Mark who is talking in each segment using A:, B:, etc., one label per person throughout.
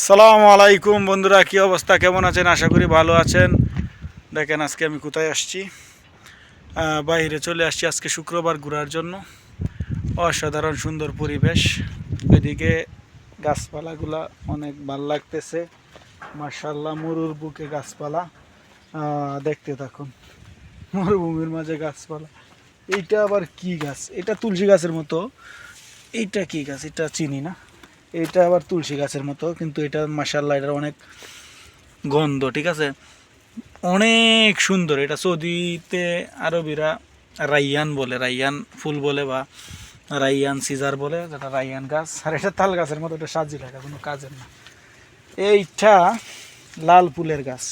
A: সালামু আলাইকুম বন্ধুরা, কি অবস্থা, কেমন আছেন? আশা করি ভালো আছেন। দেখেন আজকে আমি কোথায় আসছি, বাইরে চলে আসছি আজকে শুক্রবার ঘোরার জন্য। অসাধারণ সুন্দর পরিবেশ, ওইদিকে গাছপালাগুলা অনেক ভালো লাগতেছে। মাশাআল্লাহ, মরুর বুকে গাছপালা, দেখতে থাকুন। মরুভূমির মাঝে গাছপালা। এইটা আবার কি গাছ? এটা তুলসী গাছের মতো। এইটা কি গাছ? এটা চিনি না। এটা আবার তুলসী গাছের মতো, কিন্তু এটা মাশাআল্লাহ এটার অনেক গন্ধ, ঠিক আছে, অনেক সুন্দর। এটা সৌদিতে আরবিরা রাইয়ান বলে, রাইয়ান ফুল বলে, বা রাইয়ান সিজার বলে, যেটা রাইয়ান গাছ। আর এটা তাল গাছের মতো, এটা সাজি রাখা, কোনো কাজের না। এইটা লাল ফুলের গাছ।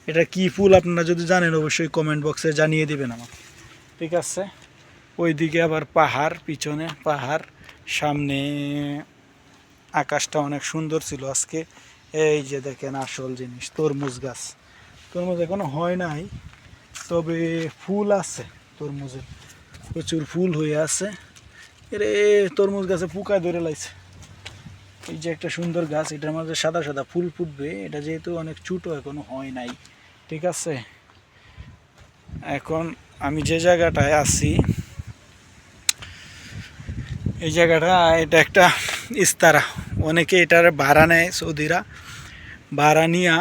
A: এটা কি ফুল আপনারা যদি জানেন অবশ্যই কমেন্ট বক্সে জানিয়ে দিবেন আমার, ঠিক আছে। ওইদিকে আবার পাহাড়, পিছনে পাহাড়, সামনে আকাশটা অনেক সুন্দর ছিল আজকে। এই যে দেখেন আসল জিনিস, তরমুজ গাছ। তরমুজ এখনো হয় নাই, তবে ফুল আছে তরমুজের, প্রচুর ফুল হয়ে আছে। এরে তরমুজ গাছে পোকায় ধরে লাইছে। এই যে একটা সুন্দর গাছ, এটার মধ্যে সাদা সাদা ফুল ফুটবে। এটা যেহেতু অনেক ছোটো, এখনো হয় নাই, ঠিক আছে। এখন আমি যে জায়গাটায় আছি, এই জায়গাটা, এটা একটা ইস্তারা। অনেকে এটার ভাড়া নেয়, সৌদিরা ভাড়া নিয়া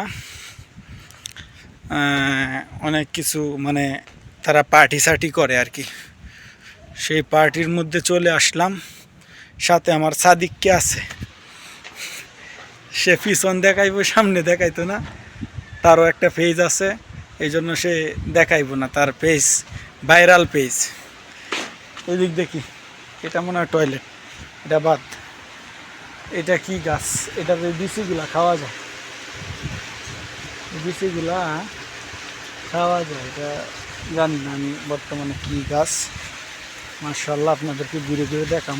A: অনেক কিছু, মানে তারা পার্টি সার্টি করে আর কি। সেই পার্টির মধ্যে চলে আসলাম। সাথে আমার সাদিককে আছে। সে পিছন দেখাইবো, সামনে দেখাইতো না। তারও একটা পেজ আছে, এই জন্য সে দেখাইবো না। তার পেজ ভাইরাল পেজ। ওই দিক দেখি, এটা মনে হয় টয়লেট, এটা বাদ। এটা কি গাছ? এটাতে বিচিগুলা খাওয়া যায়, বিচিগুলা খাওয়া যায়। এটা জানি না আমি বর্তমানে কি গাছ। মাশাআল্লাহ, আপনাদেরকে ঘুরে ঘুরে দেখাম।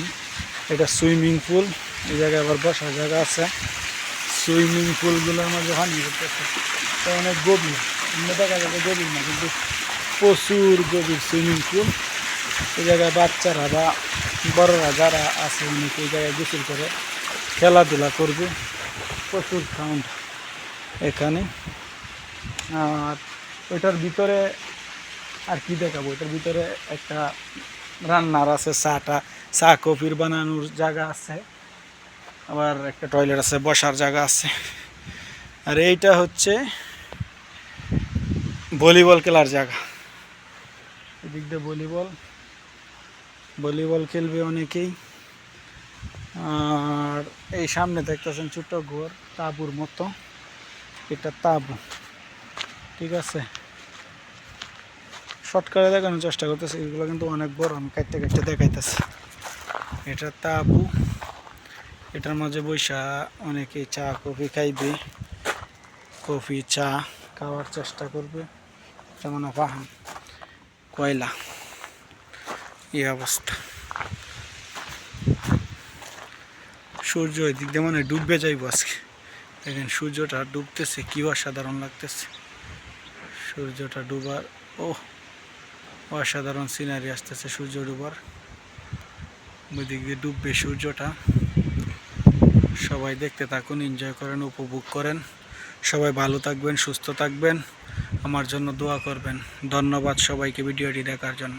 A: এটা সুইমিং পুল, এই জায়গায় আবার বসার জায়গা আছে। সুইমিং পুলগুলোর মাঝে পানি করতেছে, অনেক গভীর। অন্য দেখা যাবে গভীর না, কিন্তু প্রচুর গভীর সুইমিং পুল। এই জায়গায় বাচ্চারা বা বড়রা যারা আছে, অনেকে এই জায়গায় গোসল করে খেলাধুলা করবে। প্রচুর সাউন্ড এখানে। আর ওইটার ভিতরে আর কি দেখাবো, ওইটার ভিতরে একটা রান্নার আছে, চা কফির বানানোর জায়গা আছে, আবার একটা টয়লেট আছে, বসার জায়গা আছে। আর এইটা হচ্ছে ভলিবল খেলার জায়গা। এদিক দিয়ে ভলিবল খেলবে অনেকেই। আর এই সামনে দেখতেছেন ছোট্ট ঘর, তাঁবুর মতো। এটা তাঁবু, ঠিক আছে। শর্টকাটে দেখানোর চেষ্টা করতেছে, এগুলো কিন্তু অনেক বড়, আমি কাটতে কাটতে দেখাইতেছি। এটা তাঁবু, এটার মাঝে বৈশা অনেকে চা কফি খাইবে, কফি চা খাওয়ার চেষ্টা করবে। যেমন পাহান কয়লা, এই অবস্থা। সূর্য এদিক দিয়ে মানে ডুববে যাইব আজকে। দেখেন সূর্যটা ডুবতেছে, কি অসাধারণ লাগতেছে সূর্যটা ডুবার। ও অসাধারণ সিনারি আসতেছে সূর্য ডুবার। ওই দিক দিয়ে ডুববে সূর্যটা। সবাই দেখতে থাকুন, এনজয় করেন, উপভোগ করেন। সবাই ভালো থাকবেন, সুস্থ থাকবেন, আমার জন্য দোয়া করবেন। ধন্যবাদ সবাইকে ভিডিওটি দেখার জন্য।